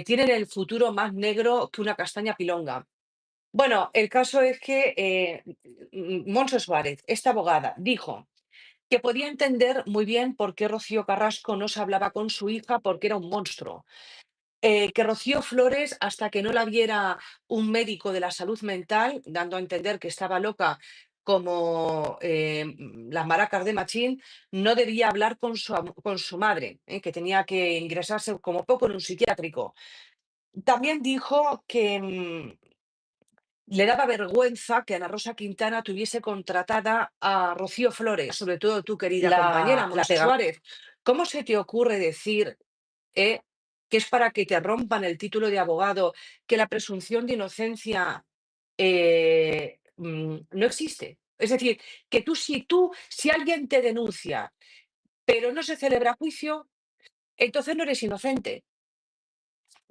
tienen el futuro más negro que una castaña pilonga. Bueno, el caso es que Montse Suárez, esta abogada, dijo que podía entender muy bien por qué Rocío Carrasco no se hablaba con su hija porque era un monstruo. Que Rocío Flores, hasta que no la viera un médico de la salud mental, dando a entender que estaba loca como las maracas de Machín, no debía hablar con su madre, que tenía que ingresarse como poco en un psiquiátrico. También dijo que le daba vergüenza que Ana Rosa Quintana tuviese contratada a Rocío Flores, sobre todo tu querida compañera, Montse Suárez. ¿Cómo se te ocurre decir eh, que es para que te rompan el título de abogado, que la presunción de inocencia no existe? Es decir, que si alguien te denuncia, pero no se celebra juicio, entonces no eres inocente,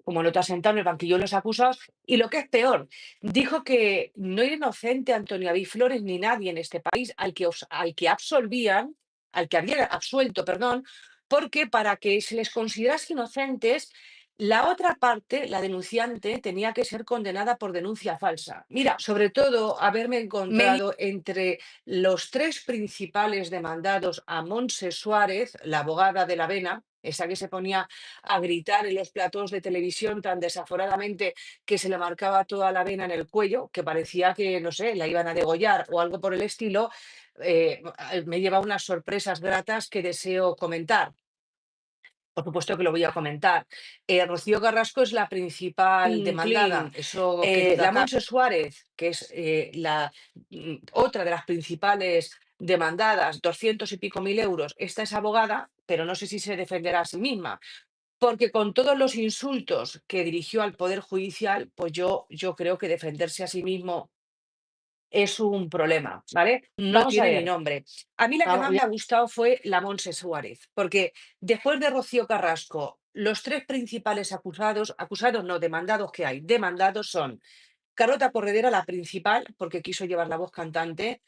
como no te has sentado en el banquillo de los acusados. Y lo que es peor, dijo que no era inocente Antonio David Flores ni nadie en este país al que absolvían, al que había absuelto, perdón, porque para que se les considerase inocentes, la otra parte, la denunciante, tenía que ser condenada por denuncia falsa. Mira, sobre todo haberme encontrado entre los tres principales demandados a Montse Suárez, la abogada de la Avena, esa que se ponía a gritar en los platós de televisión tan desaforadamente que se le marcaba toda la vena en el cuello, que parecía que, no sé, la iban a degollar o algo por el estilo. Me lleva unas sorpresas gratas que deseo comentar. Por supuesto que lo voy a comentar. Rocío Carrasco es la principal demandada. Eso la Montse Suárez, que es otra de las principales demandadas, 200 y pico mil euros. Esta es abogada, pero no sé si se defenderá a sí misma. Porque con todos los insultos que dirigió al Poder Judicial, pues yo creo que defenderse a sí mismo es un problema, ¿vale? No Vamos a tiene ni ver. nombre. A mí la que más me ha gustado fue la Montse Suárez, porque después de Rocío Carrasco, los tres principales acusados no, demandados son Carlota Corredera, la principal, porque quiso llevar la voz cantante,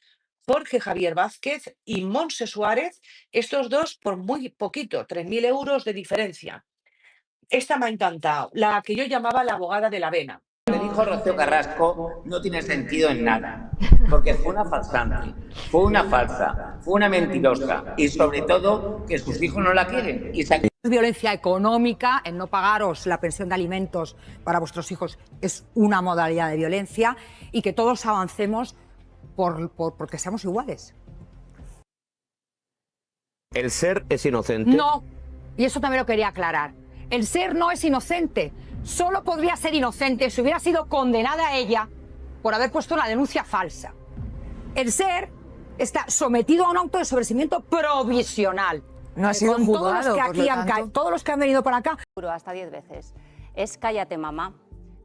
Jorge Javier Vázquez y Montse Suárez, estos dos por muy poquito, 3.000 euros de diferencia. Esta me ha encantado, la que yo llamaba la abogada de la Avena. Lo que dijo Rocío Carrasco no tiene sentido en nada, porque fue una falsante, fue una falsa, fue una mentirosa y sobre todo que sus hijos no la quieren. Violencia económica, el no pagaros la pensión de alimentos para vuestros hijos es una modalidad de violencia y que todos avancemos porque seamos iguales. ¿El ser es inocente? No, y eso también lo quería aclarar. El ser no es inocente. Solo podría ser inocente si hubiera sido condenada ella por haber puesto una denuncia falsa. El ser está sometido a un auto de sobreseimiento provisional. No ha sido juzgado, Todos los que han venido para acá. Hasta 10 veces. Es cállate, mamá.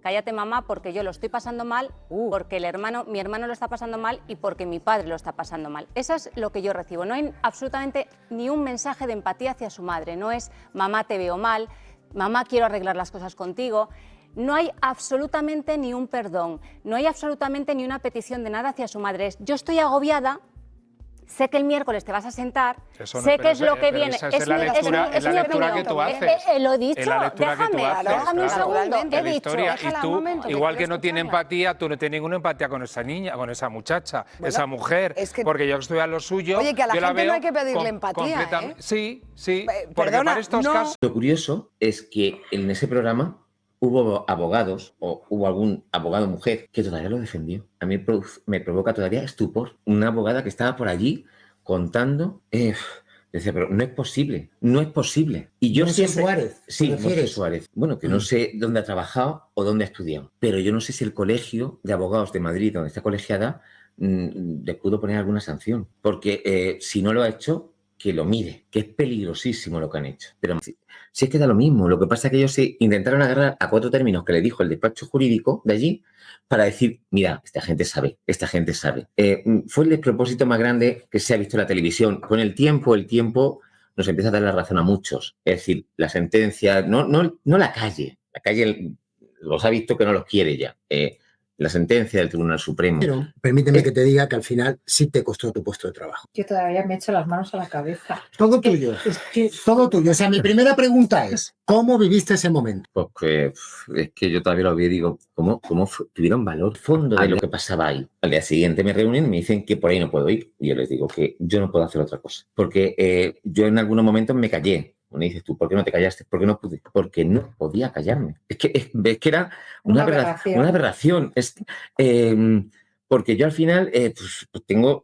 Cállate, mamá, porque yo lo estoy pasando mal, porque mi hermano lo está pasando mal y porque mi padre lo está pasando mal. Eso es lo que yo recibo. No hay absolutamente ni un mensaje de empatía hacia su madre. No es mamá, te veo mal, mamá, quiero arreglar las cosas contigo. No hay absolutamente ni un perdón, no hay absolutamente ni una petición de nada hacia su madre. Yo estoy agobiada, sé que el miércoles te vas a sentar, sé que es lo que viene. Esa es la lectura que tú haces. Lo he dicho, déjame un segundo, he dicho. Y tú, igual que no tiene empatía, tú no tienes ninguna empatía con esa niña, con esa muchacha, esa mujer, porque yo estoy a lo suyo. Oye, que a la yo la gente veo no hay que pedirle empatía, ¿eh? Sí, porque Perdona, para estos no. casos... Lo curioso es que en ese programa hubo abogados o hubo algún abogado mujer que todavía lo defendió. A mí me provoca todavía estupor. Una abogada que estaba por allí contando... decía, pero no es posible, no es posible. Y yo Montse Suárez. Sí, Montse Suárez. Bueno, que no sé dónde ha trabajado o dónde ha estudiado, pero yo no sé si el Colegio de Abogados de Madrid, donde está colegiada, le pudo poner alguna sanción. Porque si no lo ha hecho, que lo mire, que es peligrosísimo lo que han hecho. Pero si es que da lo mismo, lo que pasa es que ellos se intentaron agarrar a 4 términos que le dijo el despacho jurídico de allí para decir, mira, esta gente sabe. Fue el despropósito más grande que se ha visto en la televisión. Con el tiempo nos empieza a dar la razón a muchos. Es decir, la sentencia, no la calle los ha visto que no los quiere ya. la sentencia del Tribunal Supremo. Pero permíteme que te diga que al final sí te costó tu puesto de trabajo. Yo todavía me echo las manos a la cabeza. Todo tuyo. Todo tuyo. O sea, mi primera pregunta es, ¿cómo viviste ese momento? Porque es que yo todavía lo vi y digo, ¿cómo tuvieron valor fondo de lo que pasaba ahí? Al día siguiente me reúnen y me dicen que por ahí no puedo ir. Y yo les digo que yo no puedo hacer otra cosa. Porque yo en algunos momentos me callé. Me dices tú, ¿por qué no te callaste? ¿Por qué no pude? Porque no podía callarme. Es que era una aberración. Porque yo al final pues tengo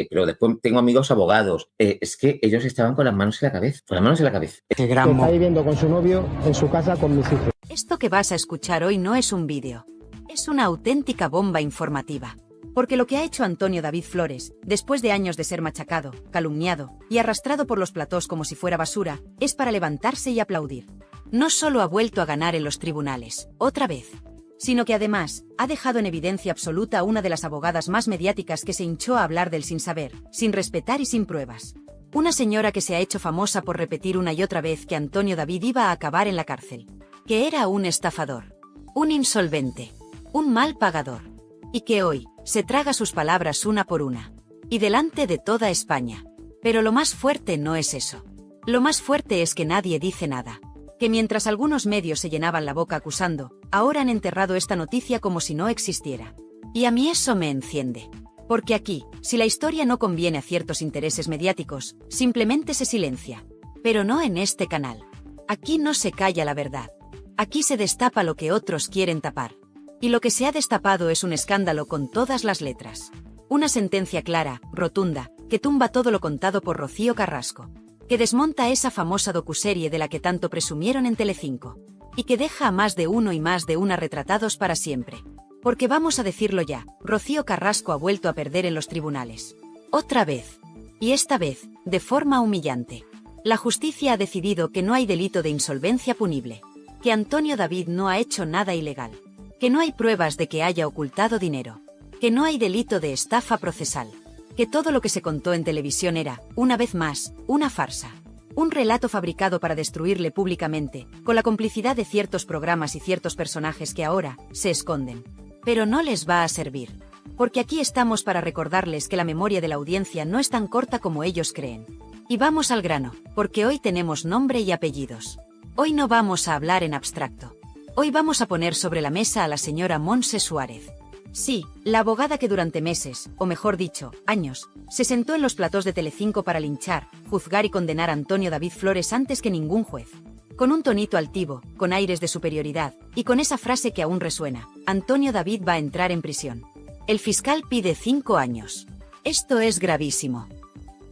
pero después tengo amigos abogados. Es que ellos estaban con las manos en la cabeza. Con las manos en la cabeza. Está viviendo con su novio en su casa con mis hijos. Esto que vas a escuchar hoy no es un vídeo. Es una auténtica bomba informativa. Porque lo que ha hecho Antonio David Flores, después de años de ser machacado, calumniado y arrastrado por los platós como si fuera basura, es para levantarse y aplaudir. No solo ha vuelto a ganar en los tribunales, otra vez, sino que además ha dejado en evidencia absoluta a una de las abogadas más mediáticas que se hinchó a hablar del sin saber, sin respetar y sin pruebas. Una señora que se ha hecho famosa por repetir una y otra vez que Antonio David iba a acabar en la cárcel, que era un estafador, un insolvente, un mal pagador, y que hoy se traga sus palabras una por una, y delante de toda España. Pero lo más fuerte no es eso. Lo más fuerte es que nadie dice nada. Que mientras algunos medios se llenaban la boca acusando, ahora han enterrado esta noticia como si no existiera. Y a mí eso me enciende. Porque aquí, si la historia no conviene a ciertos intereses mediáticos, simplemente se silencia. Pero no en este canal. Aquí no se calla la verdad. Aquí se destapa lo que otros quieren tapar. Y lo que se ha destapado es un escándalo con todas las letras. Una sentencia clara, rotunda, que tumba todo lo contado por Rocío Carrasco. Que desmonta esa famosa docuserie de la que tanto presumieron en Telecinco. Y que deja a más de uno y más de una retratados para siempre. Porque vamos a decirlo ya, Rocío Carrasco ha vuelto a perder en los tribunales. Otra vez. Y esta vez, de forma humillante. La justicia ha decidido que no hay delito de insolvencia punible. Que Antonio David no ha hecho nada ilegal. Que no hay pruebas de que haya ocultado dinero. Que no hay delito de estafa procesal. Que todo lo que se contó en televisión era, una vez más, una farsa. Un relato fabricado para destruirle públicamente, con la complicidad de ciertos programas y ciertos personajes que ahora se esconden. Pero no les va a servir. Porque aquí estamos para recordarles que la memoria de la audiencia no es tan corta como ellos creen. Y vamos al grano, porque hoy tenemos nombre y apellidos. Hoy no vamos a hablar en abstracto. Hoy vamos a poner sobre la mesa a la señora Montse Suárez. Sí, la abogada que durante meses, o mejor dicho, años, se sentó en los platós de Telecinco para linchar, juzgar y condenar a Antonio David Flores antes que ningún juez. Con un tonito altivo, con aires de superioridad, y con esa frase que aún resuena, Antonio David va a entrar en prisión. El fiscal pide 5 años. Esto es gravísimo.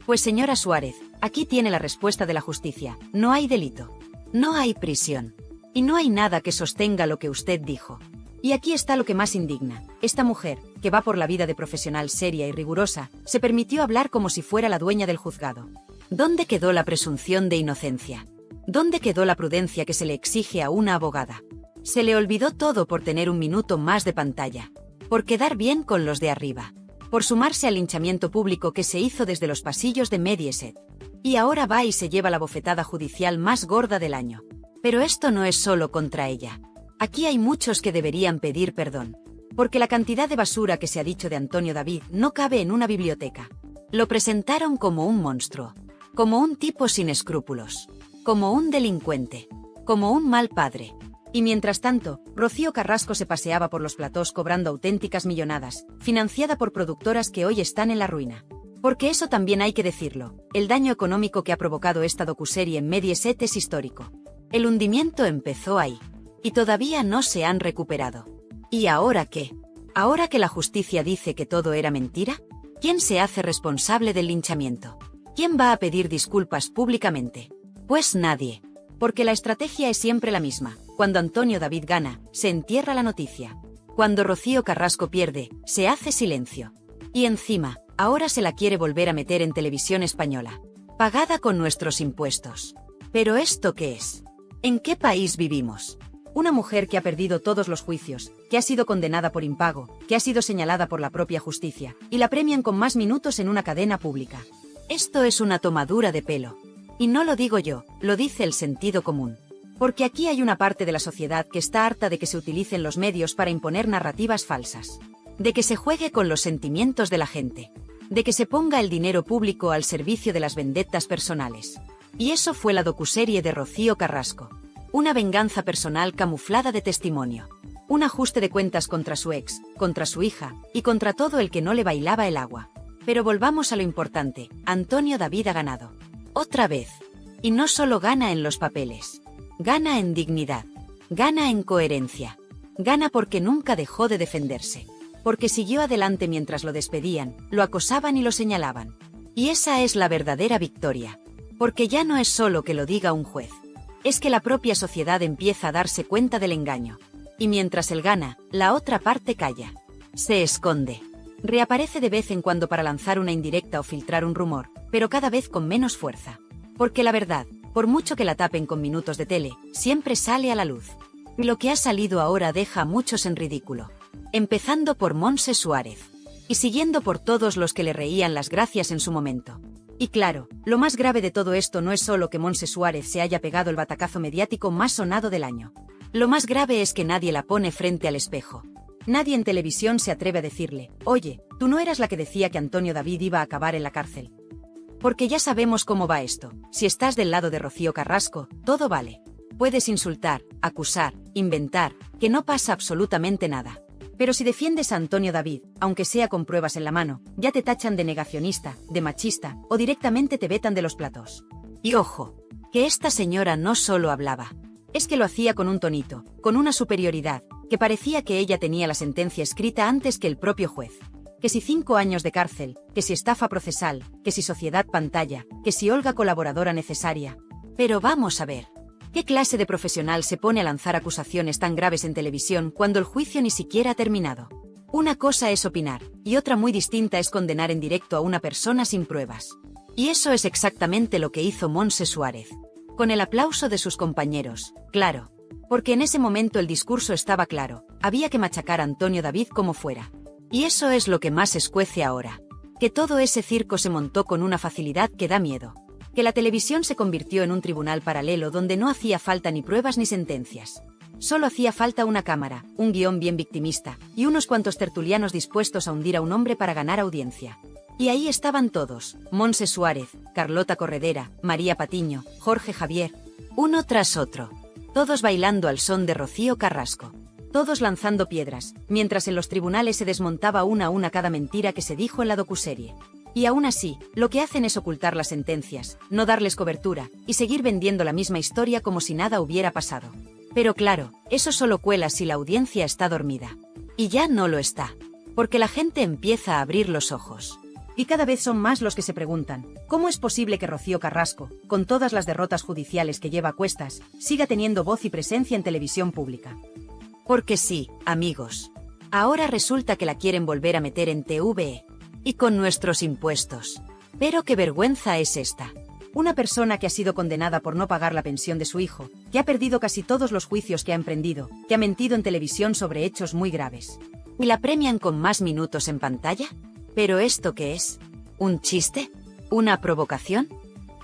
Pues señora Suárez, aquí tiene la respuesta de la justicia, no hay delito. No hay prisión. Y no hay nada que sostenga lo que usted dijo. Y aquí está lo que más indigna. Esta mujer, que va por la vida de profesional seria y rigurosa, se permitió hablar como si fuera la dueña del juzgado. ¿Dónde quedó la presunción de inocencia? ¿Dónde quedó la prudencia que se le exige a una abogada? Se le olvidó todo por tener un minuto más de pantalla. Por quedar bien con los de arriba. Por sumarse al linchamiento público que se hizo desde los pasillos de Mediaset. Y ahora va y se lleva la bofetada judicial más gorda del año. Pero esto no es solo contra ella. Aquí hay muchos que deberían pedir perdón. Porque la cantidad de basura que se ha dicho de Antonio David no cabe en una biblioteca. Lo presentaron como un monstruo. Como un tipo sin escrúpulos. Como un delincuente. Como un mal padre. Y mientras tanto, Rocío Carrasco se paseaba por los platós cobrando auténticas millonadas, financiada por productoras que hoy están en la ruina. Porque eso también hay que decirlo, el daño económico que ha provocado esta docuserie en Mediaset es histórico. El hundimiento empezó ahí. Y todavía no se han recuperado. ¿Y ahora qué? ¿Ahora que la justicia dice que todo era mentira? ¿Quién se hace responsable del linchamiento? ¿Quién va a pedir disculpas públicamente? Pues nadie. Porque la estrategia es siempre la misma. Cuando Antonio David gana, se entierra la noticia. Cuando Rocío Carrasco pierde, se hace silencio. Y encima, ahora se la quiere volver a meter en televisión española. Pagada con nuestros impuestos. ¿Pero esto qué es? ¿En qué país vivimos? Una mujer que ha perdido todos los juicios, que ha sido condenada por impago, que ha sido señalada por la propia justicia, y la premian con más minutos en una cadena pública. Esto es una tomadura de pelo. Y no lo digo yo, lo dice el sentido común. Porque aquí hay una parte de la sociedad que está harta de que se utilicen los medios para imponer narrativas falsas. De que se juegue con los sentimientos de la gente. De que se ponga el dinero público al servicio de las vendettas personales. Y eso fue la docuserie de Rocío Carrasco. Una venganza personal camuflada de testimonio. Un ajuste de cuentas contra su ex, contra su hija, y contra todo el que no le bailaba el agua. Pero volvamos a lo importante, Antonio David ha ganado. Otra vez. Y no solo gana en los papeles. Gana en dignidad. Gana en coherencia. Gana porque nunca dejó de defenderse. Porque siguió adelante mientras lo despedían, lo acosaban y lo señalaban. Y esa es la verdadera victoria. Porque ya no es solo que lo diga un juez. Es que la propia sociedad empieza a darse cuenta del engaño. Y mientras él gana, la otra parte calla. Se esconde. Reaparece de vez en cuando para lanzar una indirecta o filtrar un rumor, pero cada vez con menos fuerza. Porque la verdad, por mucho que la tapen con minutos de tele, siempre sale a la luz. Y lo que ha salido ahora deja a muchos en ridículo. Empezando por Montse Suárez. Y siguiendo por todos los que le reían las gracias en su momento. Y claro, lo más grave de todo esto no es solo que Montse Suárez se haya pegado el batacazo mediático más sonado del año. Lo más grave es que nadie la pone frente al espejo. Nadie en televisión se atreve a decirle, oye, tú no eras la que decía que Antonio David iba a acabar en la cárcel. Porque ya sabemos cómo va esto. Si estás del lado de Rocío Carrasco, todo vale. Puedes insultar, acusar, inventar, que no pasa absolutamente nada. Pero si defiendes a Antonio David, aunque sea con pruebas en la mano, ya te tachan de negacionista, de machista, o directamente te vetan de los platos. Y ojo, que esta señora no solo hablaba. Es que lo hacía con un tonito, con una superioridad, que parecía que ella tenía la sentencia escrita antes que el propio juez. Que si 5 años de cárcel, que si estafa procesal, que si sociedad pantalla, que si Olga colaboradora necesaria. Pero vamos a ver. ¿Qué clase de profesional se pone a lanzar acusaciones tan graves en televisión cuando el juicio ni siquiera ha terminado? Una cosa es opinar, y otra muy distinta es condenar en directo a una persona sin pruebas. Y eso es exactamente lo que hizo Montse Suárez. Con el aplauso de sus compañeros, claro. Porque en ese momento el discurso estaba claro, había que machacar a Antonio David como fuera. Y eso es lo que más escuece ahora. Que todo ese circo se montó con una facilidad que da miedo. Que la televisión se convirtió en un tribunal paralelo donde no hacía falta ni pruebas ni sentencias. Solo hacía falta una cámara, un guión bien victimista, y unos cuantos tertulianos dispuestos a hundir a un hombre para ganar audiencia. Y ahí estaban todos, Montse Suárez, Carlota Corredera, María Patiño, Jorge Javier, uno tras otro. Todos bailando al son de Rocío Carrasco. Todos lanzando piedras, mientras en los tribunales se desmontaba una a una cada mentira que se dijo en la docuserie. Y aún así, lo que hacen es ocultar las sentencias, no darles cobertura, y seguir vendiendo la misma historia como si nada hubiera pasado. Pero claro, eso solo cuela si la audiencia está dormida. Y ya no lo está. Porque la gente empieza a abrir los ojos. Y cada vez son más los que se preguntan, ¿cómo es posible que Rocío Carrasco, con todas las derrotas judiciales que lleva a cuestas, siga teniendo voz y presencia en televisión pública? Porque sí, amigos. Ahora resulta que la quieren volver a meter en TVE. Y con nuestros impuestos. Pero qué vergüenza es esta. Una persona que ha sido condenada por no pagar la pensión de su hijo, que ha perdido casi todos los juicios que ha emprendido, que ha mentido en televisión sobre hechos muy graves. ¿Y la premian con más minutos en pantalla? ¿Pero esto qué es? ¿Un chiste? ¿Una provocación?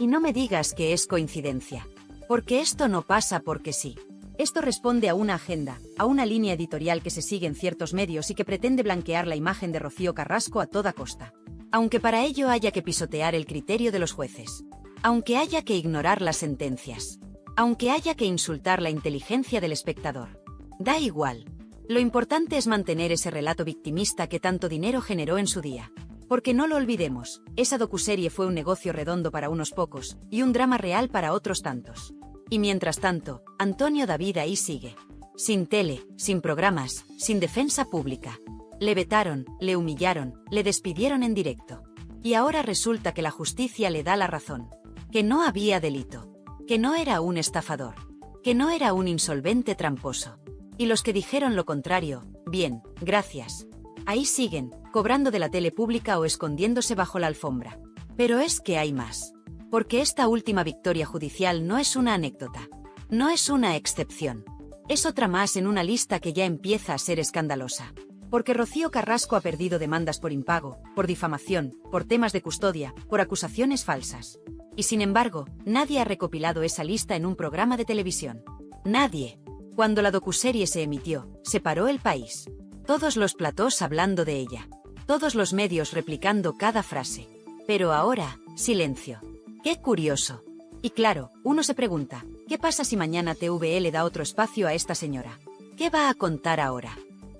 Y no me digas que es coincidencia. Porque esto no pasa porque sí. Esto responde a una agenda, a una línea editorial que se sigue en ciertos medios y que pretende blanquear la imagen de Rocío Carrasco a toda costa. Aunque para ello haya que pisotear el criterio de los jueces. Aunque haya que ignorar las sentencias. Aunque haya que insultar la inteligencia del espectador. Da igual. Lo importante es mantener ese relato victimista que tanto dinero generó en su día. Porque no lo olvidemos, esa docuserie fue un negocio redondo para unos pocos, y un drama real para otros tantos. Y mientras tanto, Antonio David ahí sigue. Sin tele, sin programas, sin defensa pública. Le vetaron, le humillaron, le despidieron en directo. Y ahora resulta que la justicia le da la razón. Que no había delito. Que no era un estafador. Que no era un insolvente tramposo. Y los que dijeron lo contrario, bien, gracias. Ahí siguen, cobrando de la tele pública o escondiéndose bajo la alfombra. Pero es que hay más. Porque esta última victoria judicial no es una anécdota. No es una excepción. Es otra más en una lista que ya empieza a ser escandalosa. Porque Rocío Carrasco ha perdido demandas por impago, por difamación, por temas de custodia, por acusaciones falsas. Y sin embargo, nadie ha recopilado esa lista en un programa de televisión. Nadie. Cuando la docuserie se emitió, se paró el país. Todos los platós hablando de ella. Todos los medios replicando cada frase. Pero ahora, silencio. ¡Qué curioso! Y claro, uno se pregunta, ¿qué pasa si mañana TVE da otro espacio a esta señora? ¿Qué va a contar ahora?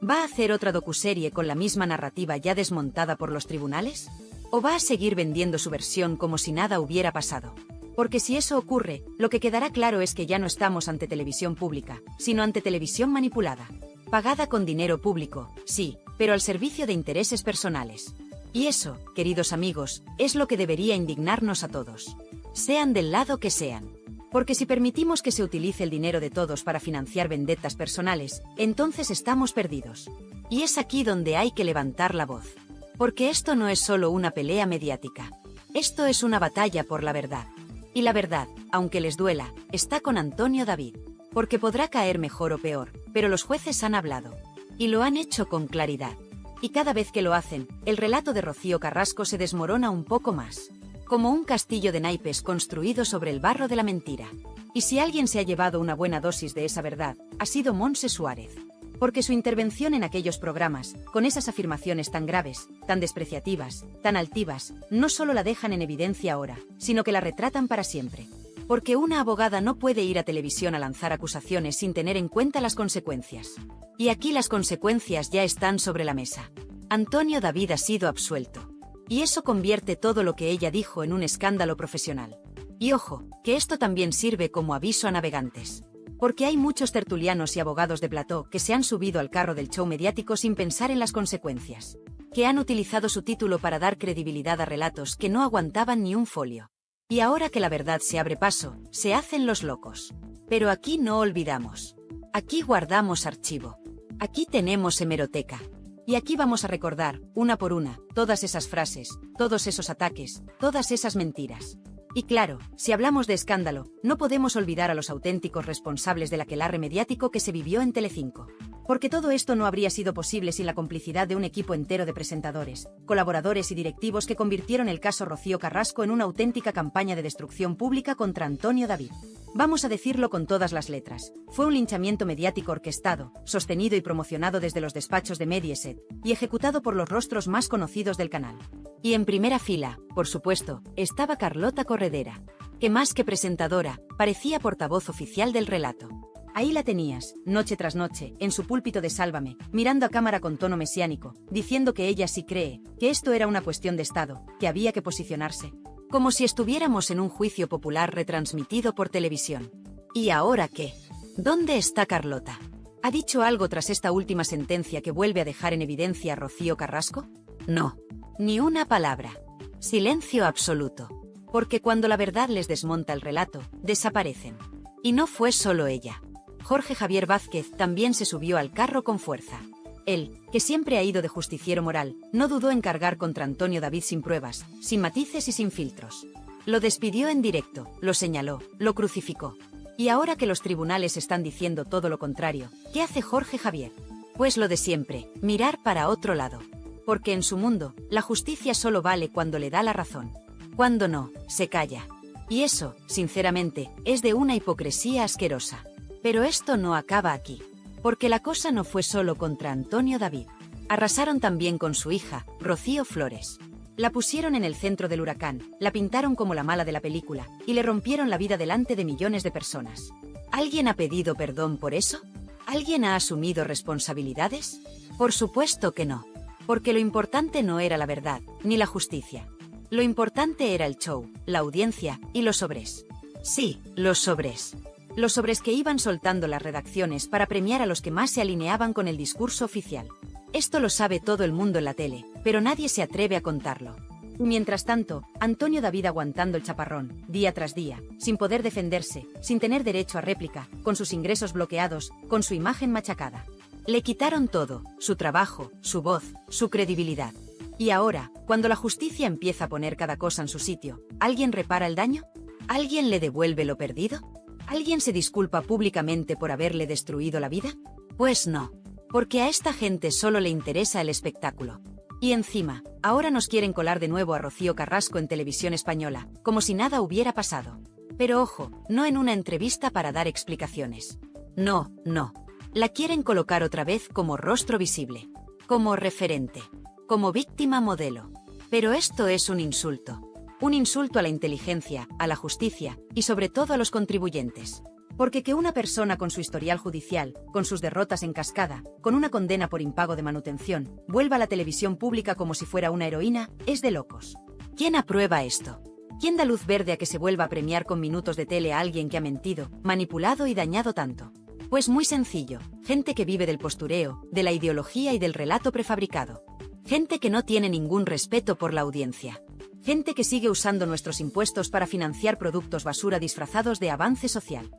¿Va a hacer otra docuserie con la misma narrativa ya desmontada por los tribunales? ¿O va a seguir vendiendo su versión como si nada hubiera pasado? Porque si eso ocurre, lo que quedará claro es que ya no estamos ante televisión pública, sino ante televisión manipulada. Pagada con dinero público, sí, pero al servicio de intereses personales. Y eso, queridos amigos, es lo que debería indignarnos a todos. Sean del lado que sean. Porque si permitimos que se utilice el dinero de todos para financiar vendetas personales, entonces estamos perdidos. Y es aquí donde hay que levantar la voz. Porque esto no es solo una pelea mediática. Esto es una batalla por la verdad. Y la verdad, aunque les duela, está con Antonio David. Porque podrá caer mejor o peor, pero los jueces han hablado. Y lo han hecho con claridad. Y cada vez que lo hacen, el relato de Rocío Carrasco se desmorona un poco más. Como un castillo de naipes construido sobre el barro de la mentira. Y si alguien se ha llevado una buena dosis de esa verdad, ha sido Montse Suárez. Porque su intervención en aquellos programas, con esas afirmaciones tan graves, tan despreciativas, tan altivas, no solo la dejan en evidencia ahora, sino que la retratan para siempre. Porque una abogada no puede ir a televisión a lanzar acusaciones sin tener en cuenta las consecuencias. Y aquí las consecuencias ya están sobre la mesa. Antonio David ha sido absuelto. Y eso convierte todo lo que ella dijo en un escándalo profesional. Y ojo, que esto también sirve como aviso a navegantes. Porque hay muchos tertulianos y abogados de plató que se han subido al carro del show mediático sin pensar en las consecuencias. Que han utilizado su título para dar credibilidad a relatos que no aguantaban ni un folio. Y ahora que la verdad se abre paso, se hacen los locos. Pero aquí no olvidamos. Aquí guardamos archivo. Aquí tenemos hemeroteca. Y aquí vamos a recordar, una por una, todas esas frases, todos esos ataques, todas esas mentiras. Y claro, si hablamos de escándalo, no podemos olvidar a los auténticos responsables del aquelarre mediático que se vivió en Telecinco. Porque todo esto no habría sido posible sin la complicidad de un equipo entero de presentadores, colaboradores y directivos que convirtieron el caso Rocío Carrasco en una auténtica campaña de destrucción pública contra Antonio David. Vamos a decirlo con todas las letras. Fue un linchamiento mediático orquestado, sostenido y promocionado desde los despachos de Mediaset, y ejecutado por los rostros más conocidos del canal. Y en primera fila, por supuesto, estaba Carlota Corredera, que más que presentadora, parecía portavoz oficial del relato. Ahí la tenías, noche tras noche, en su púlpito de Sálvame, mirando a cámara con tono mesiánico, diciendo que ella sí cree, que esto era una cuestión de Estado, que había que posicionarse. Como si estuviéramos en un juicio popular retransmitido por televisión. ¿Y ahora qué? ¿Dónde está Carlota? ¿Ha dicho algo tras esta última sentencia que vuelve a dejar en evidencia a Rocío Carrasco? No. Ni una palabra. Silencio absoluto. Porque cuando la verdad les desmonta el relato, desaparecen. Y no fue solo ella. Jorge Javier Vázquez también se subió al carro con fuerza. Él, que siempre ha ido de justiciero moral, no dudó en cargar contra Antonio David sin pruebas, sin matices y sin filtros. Lo despidió en directo, lo señaló, lo crucificó. Y ahora que los tribunales están diciendo todo lo contrario, ¿qué hace Jorge Javier? Pues lo de siempre, mirar para otro lado. Porque en su mundo, la justicia solo vale cuando le da la razón. Cuando no, se calla. Y eso, sinceramente, es de una hipocresía asquerosa. Pero esto no acaba aquí. Porque la cosa no fue solo contra Antonio David. Arrasaron también con su hija, Rocío Flores. La pusieron en el centro del huracán, la pintaron como la mala de la película, y le rompieron la vida delante de millones de personas. ¿Alguien ha pedido perdón por eso? ¿Alguien ha asumido responsabilidades? Por supuesto que no. Porque lo importante no era la verdad, ni la justicia. Lo importante era el show, la audiencia y los sobres. Sí, los sobres. Los sobres que iban soltando las redacciones para premiar a los que más se alineaban con el discurso oficial. Esto lo sabe todo el mundo en la tele, pero nadie se atreve a contarlo. Mientras tanto, Antonio David aguantando el chaparrón, día tras día, sin poder defenderse, sin tener derecho a réplica, con sus ingresos bloqueados, con su imagen machacada. Le quitaron todo, su trabajo, su voz, su credibilidad. Y ahora, cuando la justicia empieza a poner cada cosa en su sitio, ¿alguien repara el daño? ¿Alguien le devuelve lo perdido? ¿Alguien se disculpa públicamente por haberle destruido la vida? Pues no. Porque a esta gente solo le interesa el espectáculo. Y encima, ahora nos quieren colar de nuevo a Rocío Carrasco en televisión española, como si nada hubiera pasado. Pero ojo, no en una entrevista para dar explicaciones. No, no. La quieren colocar otra vez como rostro visible, como referente, como víctima modelo. Pero esto es un insulto. Un insulto a la inteligencia, a la justicia y sobre todo a los contribuyentes. Porque que una persona con su historial judicial, con sus derrotas en cascada, con una condena por impago de manutención, vuelva a la televisión pública como si fuera una heroína, es de locos. ¿Quién aprueba esto? ¿Quién da luz verde a que se vuelva a premiar con minutos de tele a alguien que ha mentido, manipulado y dañado tanto? Pues muy sencillo, gente que vive del postureo, de la ideología y del relato prefabricado. Gente que no tiene ningún respeto por la audiencia. Gente que sigue usando nuestros impuestos para financiar productos basura disfrazados de avance social.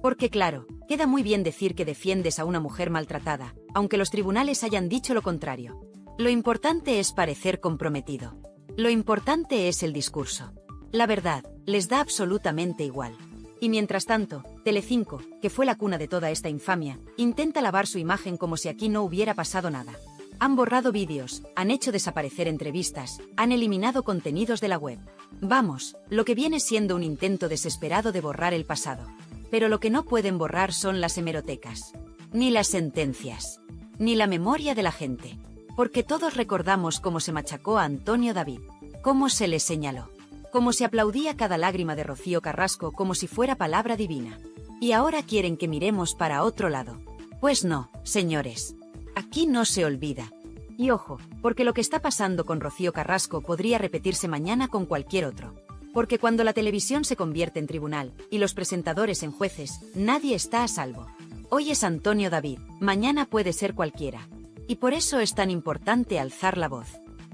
Porque claro, queda muy bien decir que defiendes a una mujer maltratada, aunque los tribunales hayan dicho lo contrario. Lo importante es parecer comprometido. Lo importante es el discurso. La verdad, les da absolutamente igual. Y mientras tanto, Telecinco, que fue la cuna de toda esta infamia, intenta lavar su imagen como si aquí no hubiera pasado nada. Han borrado vídeos, han hecho desaparecer entrevistas, han eliminado contenidos de la web. Vamos, lo que viene siendo un intento desesperado de borrar el pasado. Pero lo que no pueden borrar son las hemerotecas. Ni las sentencias. Ni la memoria de la gente. Porque todos recordamos cómo se machacó a Antonio David. Cómo se le señaló. Cómo se aplaudía cada lágrima de Rocío Carrasco como si fuera palabra divina. Y ahora quieren que miremos para otro lado. Pues no, señores. Aquí no se olvida. Y ojo, porque lo que está pasando con Rocío Carrasco podría repetirse mañana con cualquier otro. Porque cuando la televisión se convierte en tribunal, y los presentadores en jueces, nadie está a salvo. Hoy es Antonio David, mañana puede ser cualquiera. Y por eso es tan importante alzar la voz.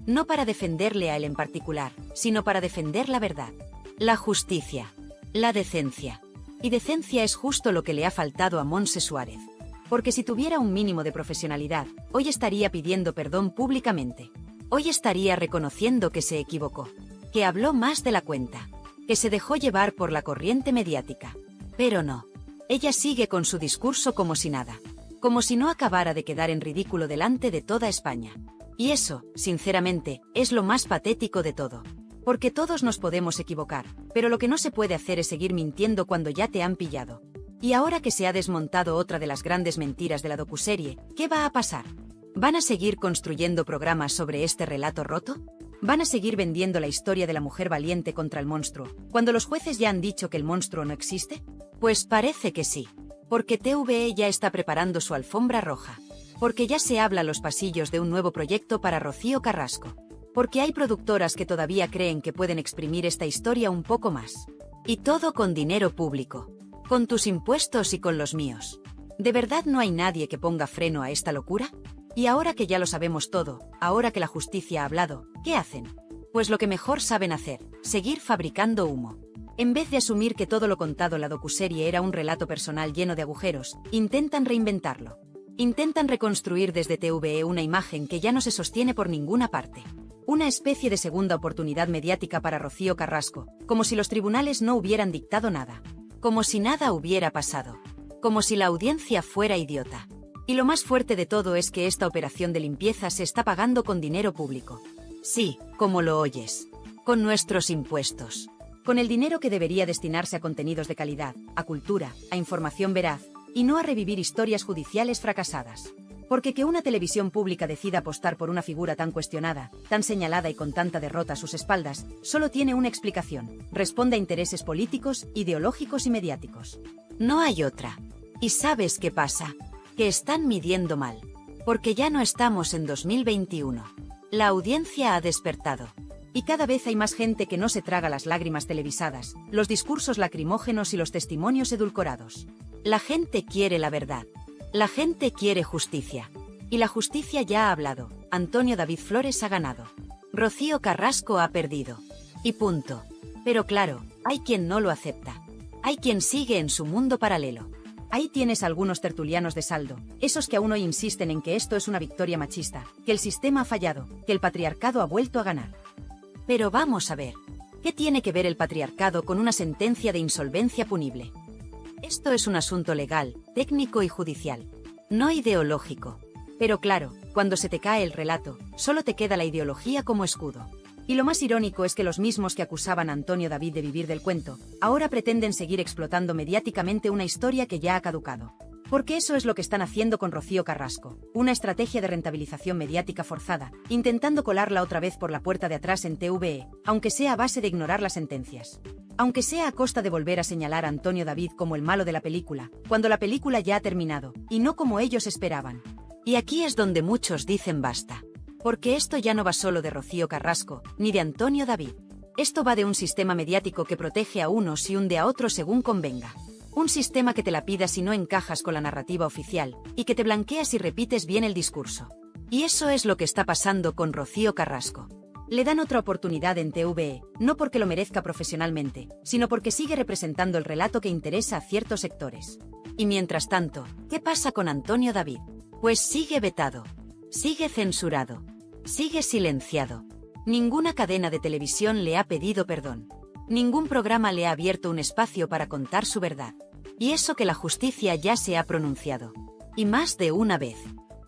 No para defenderle a él en particular, sino para defender la verdad. La justicia. La decencia. Y decencia es justo lo que le ha faltado a Montse Suárez. Porque si tuviera un mínimo de profesionalidad, hoy estaría pidiendo perdón públicamente. Hoy estaría reconociendo que se equivocó. Que habló más de la cuenta, que se dejó llevar por la corriente mediática. Pero no. Ella sigue con su discurso como si nada. Como si no acabara de quedar en ridículo delante de toda España. Y eso, sinceramente, es lo más patético de todo. Porque todos nos podemos equivocar, pero lo que no se puede hacer es seguir mintiendo cuando ya te han pillado. Y ahora que se ha desmontado otra de las grandes mentiras de la docuserie, ¿qué va a pasar? ¿Van a seguir construyendo programas sobre este relato roto? ¿Van a seguir vendiendo la historia de la mujer valiente contra el monstruo, cuando los jueces ya han dicho que el monstruo no existe? Pues parece que sí. Porque TVE ya está preparando su alfombra roja. Porque ya se habla a los pasillos de un nuevo proyecto para Rocío Carrasco. Porque hay productoras que todavía creen que pueden exprimir esta historia un poco más. Y todo con dinero público. Con tus impuestos y con los míos. ¿De verdad no hay nadie que ponga freno a esta locura? Y ahora que ya lo sabemos todo, ahora que la justicia ha hablado, ¿qué hacen? Pues lo que mejor saben hacer, seguir fabricando humo. En vez de asumir que todo lo contado en la docuserie era un relato personal lleno de agujeros, intentan reinventarlo. Intentan reconstruir desde TVE una imagen que ya no se sostiene por ninguna parte. Una especie de segunda oportunidad mediática para Rocío Carrasco, como si los tribunales no hubieran dictado nada. Como si nada hubiera pasado. Como si la audiencia fuera idiota. Y lo más fuerte de todo es que esta operación de limpieza se está pagando con dinero público. Sí, como lo oyes. Con nuestros impuestos. Con el dinero que debería destinarse a contenidos de calidad, a cultura, a información veraz, y no a revivir historias judiciales fracasadas. Porque que una televisión pública decida apostar por una figura tan cuestionada, tan señalada y con tanta derrota a sus espaldas, solo tiene una explicación. Responde a intereses políticos, ideológicos y mediáticos. No hay otra. ¿Y sabes qué pasa? Que están midiendo mal. Porque ya no estamos en 2021. La audiencia ha despertado. Y cada vez hay más gente que no se traga las lágrimas televisadas, los discursos lacrimógenos y los testimonios edulcorados. La gente quiere la verdad. La gente quiere justicia. Y la justicia ya ha hablado. Antonio David Flores ha ganado. Rocío Carrasco ha perdido. Y punto. Pero claro, hay quien no lo acepta. Hay quien sigue en su mundo paralelo. Ahí tienes algunos tertulianos de saldo, esos que aún hoy insisten en que esto es una victoria machista, que el sistema ha fallado, que el patriarcado ha vuelto a ganar. Pero vamos a ver, ¿qué tiene que ver el patriarcado con una sentencia de insolvencia punible? Esto es un asunto legal, técnico y judicial, no ideológico. Pero claro, cuando se te cae el relato, solo te queda la ideología como escudo. Y lo más irónico es que los mismos que acusaban a Antonio David de vivir del cuento, ahora pretenden seguir explotando mediáticamente una historia que ya ha caducado. Porque eso es lo que están haciendo con Rocío Carrasco, una estrategia de rentabilización mediática forzada, intentando colarla otra vez por la puerta de atrás en TVE, aunque sea a base de ignorar las sentencias. Aunque sea a costa de volver a señalar a Antonio David como el malo de la película, cuando la película ya ha terminado, y no como ellos esperaban. Y aquí es donde muchos dicen basta. Porque esto ya no va solo de Rocío Carrasco, ni de Antonio David. Esto va de un sistema mediático que protege a unos y hunde a otros según convenga. Un sistema que te la pida si no encajas con la narrativa oficial, y que te blanquea si repites bien el discurso. Y eso es lo que está pasando con Rocío Carrasco. Le dan otra oportunidad en TVE, no porque lo merezca profesionalmente, sino porque sigue representando el relato que interesa a ciertos sectores. Y mientras tanto, ¿qué pasa con Antonio David? Pues sigue vetado, sigue censurado, sigue silenciado. Ninguna cadena de televisión le ha pedido perdón. Ningún programa le ha abierto un espacio para contar su verdad. Y eso que la justicia ya se ha pronunciado. Y más de una vez.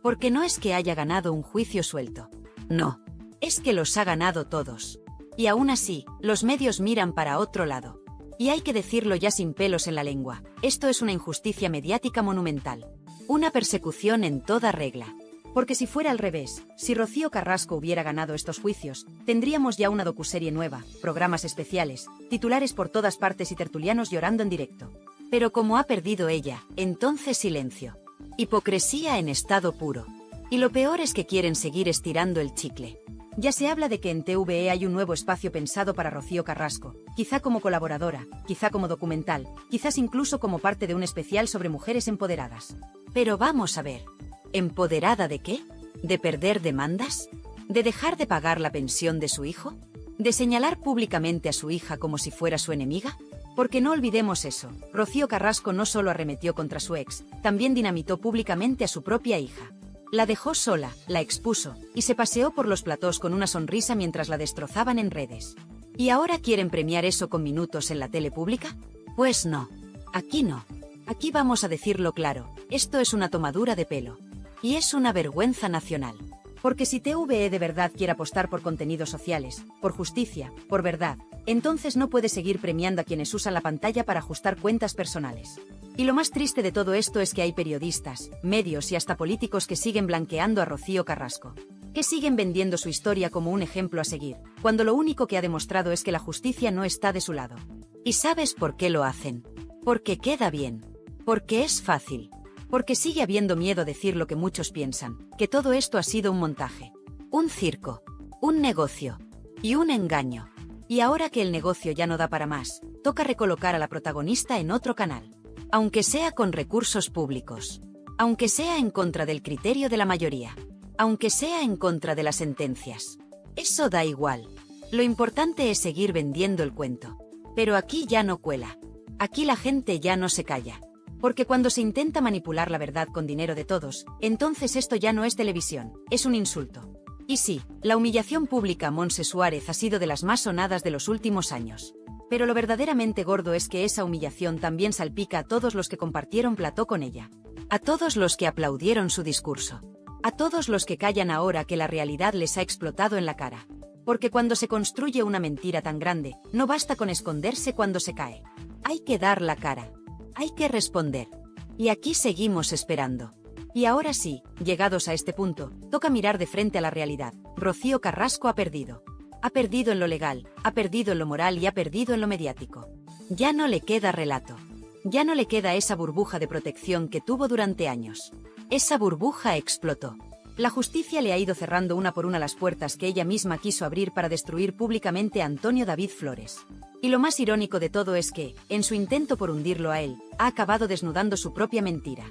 Porque no es que haya ganado un juicio suelto. No. Es que los ha ganado todos. Y aún así, los medios miran para otro lado. Y hay que decirlo ya sin pelos en la lengua, esto es una injusticia mediática monumental. Una persecución en toda regla. Porque si fuera al revés, si Rocío Carrasco hubiera ganado estos juicios, tendríamos ya una docuserie nueva, programas especiales, titulares por todas partes y tertulianos llorando en directo. Pero como ha perdido ella, entonces silencio. Hipocresía en estado puro. Y lo peor es que quieren seguir estirando el chicle. Ya se habla de que en TVE hay un nuevo espacio pensado para Rocío Carrasco, quizá como colaboradora, quizá como documental, quizás incluso como parte de un especial sobre mujeres empoderadas. Pero vamos a ver. ¿Empoderada de qué? ¿De perder demandas? ¿De dejar de pagar la pensión de su hijo? ¿De señalar públicamente a su hija como si fuera su enemiga? Porque no olvidemos eso, Rocío Carrasco no solo arremetió contra su ex, también dinamitó públicamente a su propia hija. La dejó sola, la expuso, y se paseó por los platós con una sonrisa mientras la destrozaban en redes. ¿Y ahora quieren premiar eso con minutos en la tele pública? Pues no. Aquí no. Aquí vamos a decirlo claro, esto es una tomadura de pelo. Y es una vergüenza nacional. Porque si TVE de verdad quiere apostar por contenidos sociales, por justicia, por verdad, entonces no puede seguir premiando a quienes usan la pantalla para ajustar cuentas personales. Y lo más triste de todo esto es que hay periodistas, medios y hasta políticos que siguen blanqueando a Rocío Carrasco. Que siguen vendiendo su historia como un ejemplo a seguir, cuando lo único que ha demostrado es que la justicia no está de su lado. ¿Y sabes por qué lo hacen? Porque queda bien. Porque es fácil. Porque sigue habiendo miedo a decir lo que muchos piensan, que todo esto ha sido un montaje. Un circo. Un negocio. Y un engaño. Y ahora que el negocio ya no da para más, toca recolocar a la protagonista en otro canal. Aunque sea con recursos públicos. Aunque sea en contra del criterio de la mayoría. Aunque sea en contra de las sentencias. Eso da igual. Lo importante es seguir vendiendo el cuento. Pero aquí ya no cuela. Aquí la gente ya no se calla. Porque cuando se intenta manipular la verdad con dinero de todos, entonces esto ya no es televisión, es un insulto. Y sí, la humillación pública a Montse Suárez ha sido de las más sonadas de los últimos años. Pero lo verdaderamente gordo es que esa humillación también salpica a todos los que compartieron plató con ella. A todos los que aplaudieron su discurso. A todos los que callan ahora que la realidad les ha explotado en la cara. Porque cuando se construye una mentira tan grande, no basta con esconderse cuando se cae. Hay que dar la cara. Hay que responder. Y aquí seguimos esperando. Y ahora sí, llegados a este punto, toca mirar de frente a la realidad. Rocío Carrasco ha perdido. Ha perdido en lo legal, ha perdido en lo moral y ha perdido en lo mediático. Ya no le queda relato. Ya no le queda esa burbuja de protección que tuvo durante años. Esa burbuja explotó. La justicia le ha ido cerrando una por una las puertas que ella misma quiso abrir para destruir públicamente a Antonio David Flores. Y lo más irónico de todo es que, en su intento por hundirlo a él, ha acabado desnudando su propia mentira.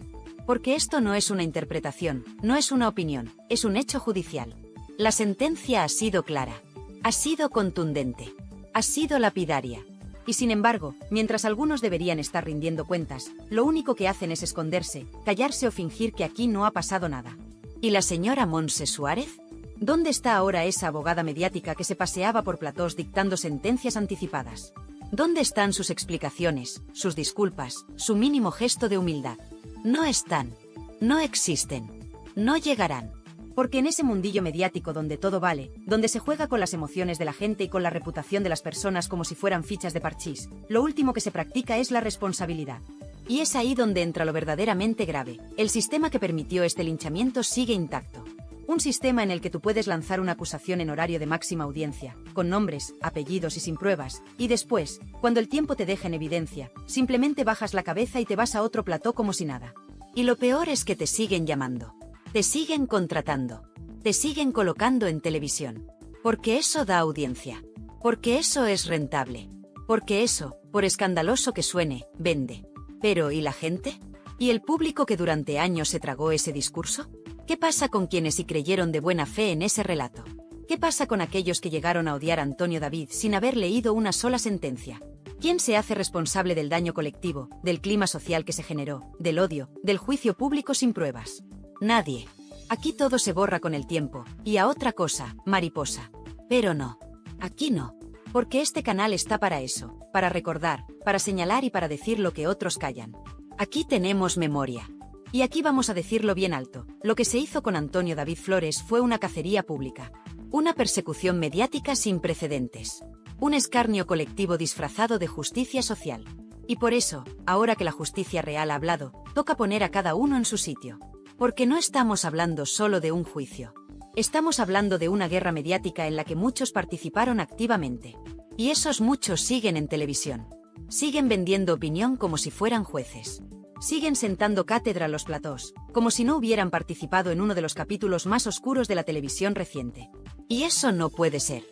Porque esto no es una interpretación, no es una opinión, es un hecho judicial. La sentencia ha sido clara. Ha sido contundente. Ha sido lapidaria. Y sin embargo, mientras algunos deberían estar rindiendo cuentas, lo único que hacen es esconderse, callarse o fingir que aquí no ha pasado nada. ¿Y la señora Montse Suárez? ¿Dónde está ahora esa abogada mediática que se paseaba por platós dictando sentencias anticipadas? ¿Dónde están sus explicaciones, sus disculpas, su mínimo gesto de humildad? No están. No existen. No llegarán. Porque en ese mundillo mediático donde todo vale, donde se juega con las emociones de la gente y con la reputación de las personas como si fueran fichas de parchís, lo último que se practica es la responsabilidad. Y es ahí donde entra lo verdaderamente grave. El sistema que permitió este linchamiento sigue intacto. Un sistema en el que tú puedes lanzar una acusación en horario de máxima audiencia, con nombres, apellidos y sin pruebas, y después, cuando el tiempo te deja en evidencia, simplemente bajas la cabeza y te vas a otro plató como si nada. Y lo peor es que te siguen llamando, te siguen contratando, te siguen colocando en televisión. Porque eso da audiencia, porque eso es rentable, porque eso, por escandaloso que suene, vende. Pero ¿y la gente? ¿Y el público que durante años se tragó ese discurso? ¿Qué pasa con quienes sí creyeron de buena fe en ese relato? ¿Qué pasa con aquellos que llegaron a odiar a Antonio David sin haber leído una sola sentencia? ¿Quién se hace responsable del daño colectivo, del clima social que se generó, del odio, del juicio público sin pruebas? Nadie. Aquí todo se borra con el tiempo, y a otra cosa, mariposa. Pero no. Aquí no. Porque este canal está para eso, para recordar, para señalar y para decir lo que otros callan. Aquí tenemos memoria. Y aquí vamos a decirlo bien alto, lo que se hizo con Antonio David Flores fue una cacería pública. Una persecución mediática sin precedentes. Un escarnio colectivo disfrazado de justicia social. Y por eso, ahora que la justicia real ha hablado, toca poner a cada uno en su sitio. Porque no estamos hablando solo de un juicio. Estamos hablando de una guerra mediática en la que muchos participaron activamente. Y esos muchos siguen en televisión. Siguen vendiendo opinión como si fueran jueces. Siguen sentando cátedra a los platós, como si no hubieran participado en uno de los capítulos más oscuros de la televisión reciente. Y eso no puede ser.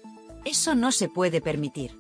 Eso no se puede permitir.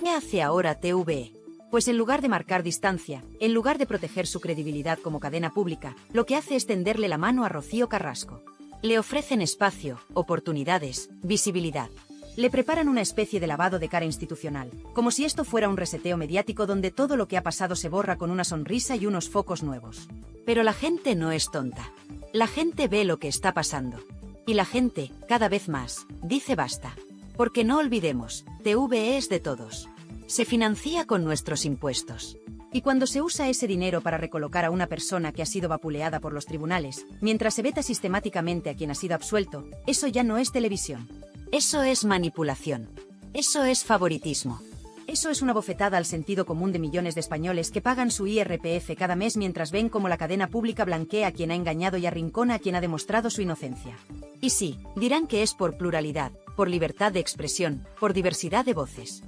¿Qué hace ahora TVE? Pues en lugar de marcar distancia, en lugar de proteger su credibilidad como cadena pública, lo que hace es tenderle la mano a Rocío Carrasco. Le ofrecen espacio, oportunidades, visibilidad. Le preparan una especie de lavado de cara institucional, como si esto fuera un reseteo mediático donde todo lo que ha pasado se borra con una sonrisa y unos focos nuevos. Pero la gente no es tonta. La gente ve lo que está pasando. Y la gente, cada vez más, dice basta. Porque no olvidemos, TVE es de todos. Se financia con nuestros impuestos. Y cuando se usa ese dinero para recolocar a una persona que ha sido vapuleada por los tribunales, mientras se veta sistemáticamente a quien ha sido absuelto, eso ya no es televisión. Eso es manipulación. Eso es favoritismo. Eso es una bofetada al sentido común de millones de españoles que pagan su IRPF cada mes mientras ven cómo la cadena pública blanquea a quien ha engañado y arrincona a quien ha demostrado su inocencia. Y sí, dirán que es por pluralidad, por libertad de expresión, por diversidad de voces.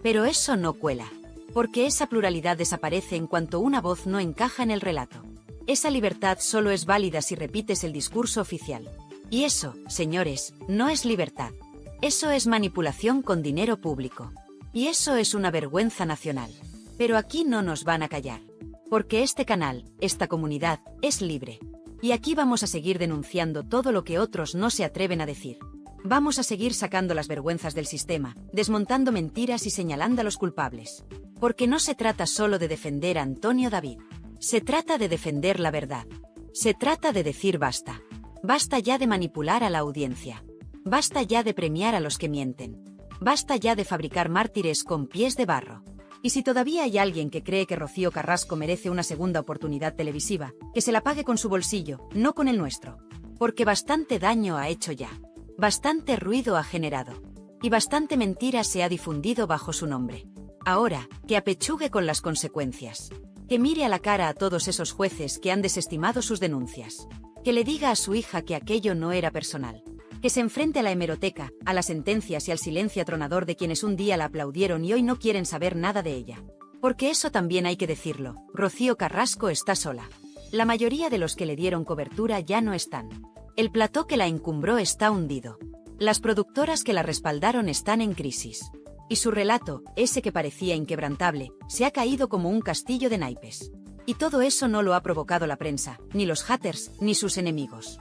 Pero eso no cuela. Porque esa pluralidad desaparece en cuanto una voz no encaja en el relato. Esa libertad solo es válida si repites el discurso oficial. Y eso, señores, no es libertad. Eso es manipulación con dinero público. Y eso es una vergüenza nacional. Pero aquí no nos van a callar. Porque este canal, esta comunidad, es libre. Y aquí vamos a seguir denunciando todo lo que otros no se atreven a decir. Vamos a seguir sacando las vergüenzas del sistema, desmontando mentiras y señalando a los culpables. Porque no se trata solo de defender a Antonio David. Se trata de defender la verdad. Se trata de decir basta. Basta ya de manipular a la audiencia. Basta ya de premiar a los que mienten. Basta ya de fabricar mártires con pies de barro. Y si todavía hay alguien que cree que Rocío Carrasco merece una segunda oportunidad televisiva, que se la pague con su bolsillo, no con el nuestro. Porque bastante daño ha hecho ya. Bastante ruido ha generado. Y bastante mentira se ha difundido bajo su nombre. Ahora, que apechugue con las consecuencias. Que mire a la cara a todos esos jueces que han desestimado sus denuncias. Que le diga a su hija que aquello no era personal. Que se enfrente a la hemeroteca, a las sentencias y al silencio atronador de quienes un día la aplaudieron y hoy no quieren saber nada de ella. Porque eso también hay que decirlo, Rocío Carrasco está sola. La mayoría de los que le dieron cobertura ya no están. El plató que la encumbró está hundido. Las productoras que la respaldaron están en crisis. Y su relato, ese que parecía inquebrantable, se ha caído como un castillo de naipes. Y todo eso no lo ha provocado la prensa, ni los haters, ni sus enemigos.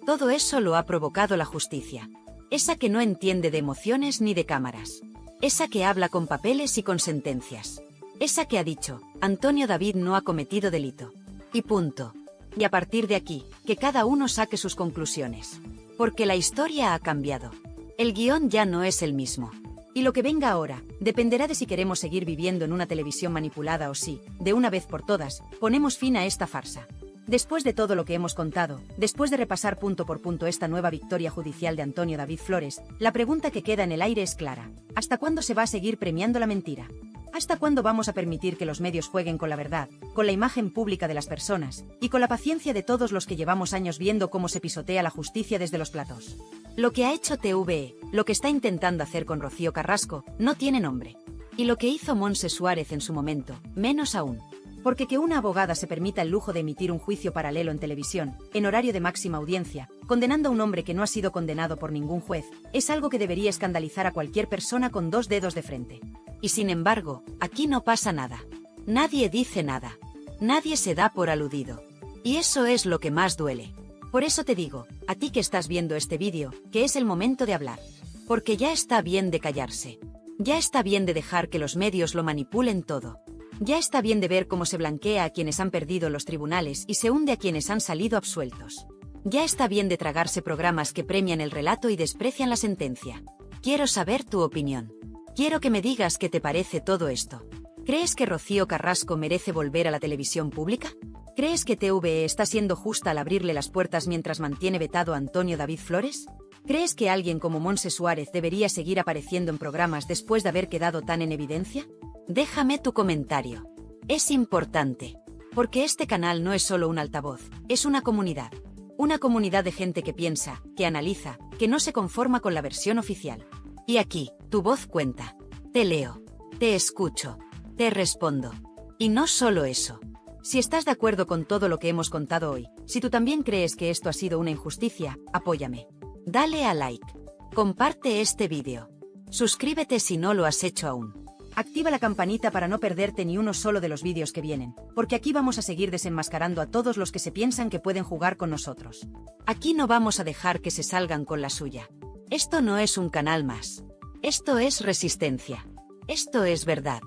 Todo eso lo ha provocado la justicia. Esa que no entiende de emociones ni de cámaras. Esa que habla con papeles y con sentencias. Esa que ha dicho, Antonio David no ha cometido delito. Y punto. Y a partir de aquí, que cada uno saque sus conclusiones. Porque la historia ha cambiado. El guión ya no es el mismo. Y lo que venga ahora, dependerá de si queremos seguir viviendo en una televisión manipulada o si, de una vez por todas, ponemos fin a esta farsa. Después de todo lo que hemos contado, después de repasar punto por punto esta nueva victoria judicial de Antonio David Flores, la pregunta que queda en el aire es clara. ¿Hasta cuándo se va a seguir premiando la mentira? ¿Hasta cuándo vamos a permitir que los medios jueguen con la verdad, con la imagen pública de las personas y con la paciencia de todos los que llevamos años viendo cómo se pisotea la justicia desde los platos? Lo que ha hecho TVE, lo que está intentando hacer con Rocío Carrasco, no tiene nombre. Y lo que hizo Montse Suárez en su momento, menos aún. Porque que una abogada se permita el lujo de emitir un juicio paralelo en televisión, en horario de máxima audiencia, condenando a un hombre que no ha sido condenado por ningún juez, es algo que debería escandalizar a cualquier persona con 2 dedos de frente. Y sin embargo, aquí no pasa nada. Nadie dice nada. Nadie se da por aludido. Y eso es lo que más duele. Por eso te digo, a ti que estás viendo este vídeo, que es el momento de hablar. Porque ya está bien de callarse. Ya está bien de dejar que los medios lo manipulen todo. Ya está bien de ver cómo se blanquea a quienes han perdido los tribunales y se hunde a quienes han salido absueltos. Ya está bien de tragarse programas que premian el relato y desprecian la sentencia. Quiero saber tu opinión. Quiero que me digas qué te parece todo esto. ¿Crees que Rocío Carrasco merece volver a la televisión pública? ¿Crees que TVE está siendo justa al abrirle las puertas mientras mantiene vetado a Antonio David Flores? ¿Crees que alguien como Montse Suárez debería seguir apareciendo en programas después de haber quedado tan en evidencia? Déjame tu comentario. Es importante, porque este canal no es solo un altavoz, es una comunidad. Una comunidad de gente que piensa, que analiza, que no se conforma con la versión oficial. Y aquí, tu voz cuenta. Te leo, te escucho, te respondo. Y no solo eso. Si estás de acuerdo con todo lo que hemos contado hoy, si tú también crees que esto ha sido una injusticia, apóyame. Dale a like. Comparte este vídeo. Suscríbete si no lo has hecho aún. Activa la campanita para no perderte ni uno solo de los vídeos que vienen, porque aquí vamos a seguir desenmascarando a todos los que se piensan que pueden jugar con nosotros. Aquí no vamos a dejar que se salgan con la suya. Esto no es un canal más. Esto es resistencia. Esto es verdad.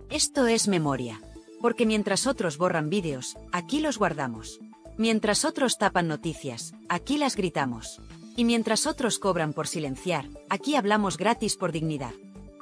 Esto es memoria. Porque mientras otros borran vídeos, aquí los guardamos. Mientras otros tapan noticias, aquí las gritamos. Y mientras otros cobran por silenciar, aquí hablamos gratis por dignidad.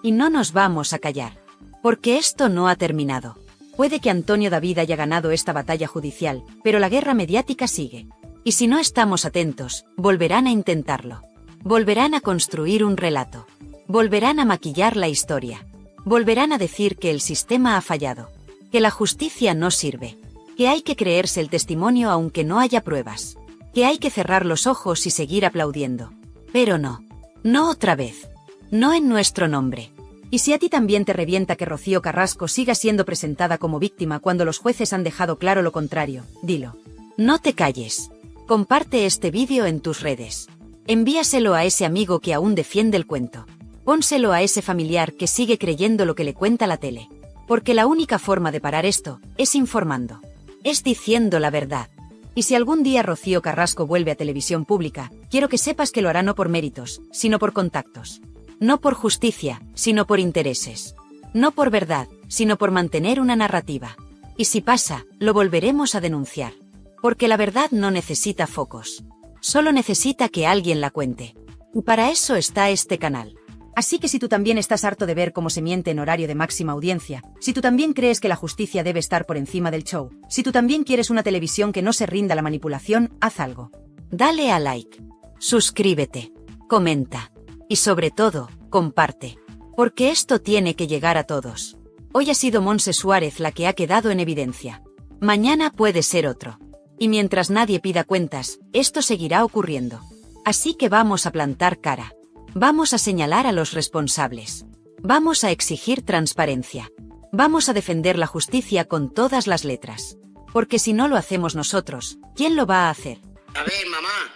Y no nos vamos a callar. Porque esto no ha terminado. Puede que Antonio David haya ganado esta batalla judicial, pero la guerra mediática sigue. Y si no estamos atentos, volverán a intentarlo. Volverán a construir un relato. Volverán a maquillar la historia. Volverán a decir que el sistema ha fallado. Que la justicia no sirve. Que hay que creerse el testimonio aunque no haya pruebas. Que hay que cerrar los ojos y seguir aplaudiendo. Pero no. No otra vez. No en nuestro nombre. Y si a ti también te revienta que Rocío Carrasco siga siendo presentada como víctima cuando los jueces han dejado claro lo contrario, dilo. No te calles. Comparte este vídeo en tus redes. Envíaselo a ese amigo que aún defiende el cuento. Pónselo a ese familiar que sigue creyendo lo que le cuenta la tele. Porque la única forma de parar esto es informando. Es diciendo la verdad. Y si algún día Rocío Carrasco vuelve a televisión pública, quiero que sepas que lo hará no por méritos, sino por contactos. No por justicia, sino por intereses. No por verdad, sino por mantener una narrativa. Y si pasa, lo volveremos a denunciar. Porque la verdad no necesita focos. Solo necesita que alguien la cuente. Y para eso está este canal. Así que si tú también estás harto de ver cómo se miente en horario de máxima audiencia, si tú también crees que la justicia debe estar por encima del show, si tú también quieres una televisión que no se rinda a la manipulación, haz algo. Dale a like. Suscríbete. Comenta. Y sobre todo, comparte. Porque esto tiene que llegar a todos. Hoy ha sido Montse Suárez la que ha quedado en evidencia. Mañana puede ser otro. Y mientras nadie pida cuentas, esto seguirá ocurriendo. Así que vamos a plantar cara. Vamos a señalar a los responsables. Vamos a exigir transparencia. Vamos a defender la justicia con todas las letras. Porque si no lo hacemos nosotros, ¿quién lo va a hacer? A ver, mamá.